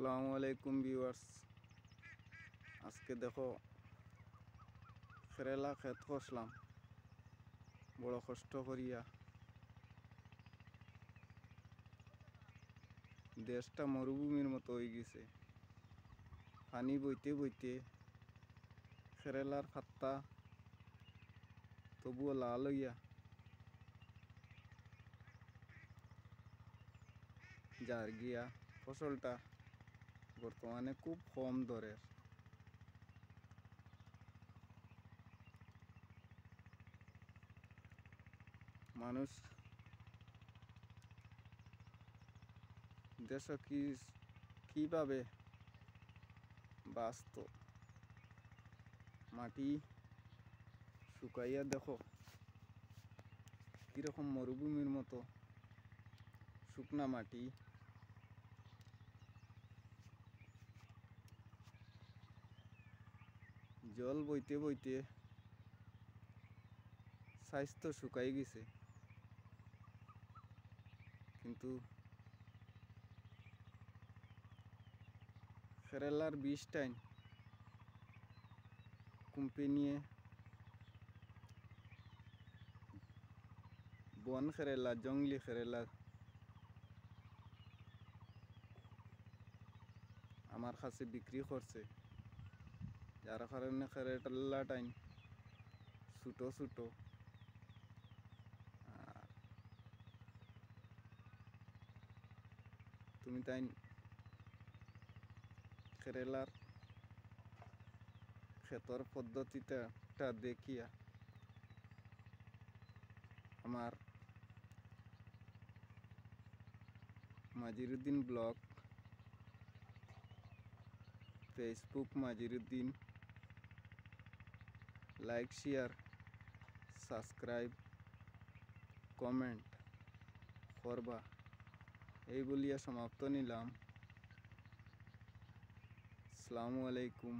আসসালামু আলাইকুম ভিউয়ার্স। আজকে দেখো কেরালা ক্ষেত কষলাম বড় কষ্ট করিয়া। দেশটা মরুভূমির মতো হয়ে গেছে। পানি বইতে বইতে কেরালার পাত্তা তবুও লাল হইয়া যার গিয়া ফসলটা বর্তমানে খুব কম দরের। মানুষ দেশ কিভাবে বাঁচত। মাটি শুকাইয়া দেখো কিরকম মরুভূমির মতো শুকনা মাটি। জল বইতে বইতে স্বাস্থ্য শুকাই গেছে, কিন্তু কেরালার বীজটাইন কোম্পানিয়ে বন কেরালা, জঙ্গলি কেরালা আমার কাছে বিক্রি করছে, যার কারণে কেরালাটাইন ছোটো ছোটো। তুমি তাই কেরালার ক্ষেতর পদ্ধতিটা দেখিয়া আমার Majiruddin blog, Facebook Majiruddin, like, share, subscribe, comment করবা এই বলিয়া সমাপ্ত নিলাম। আসসালামু আলাইকুম।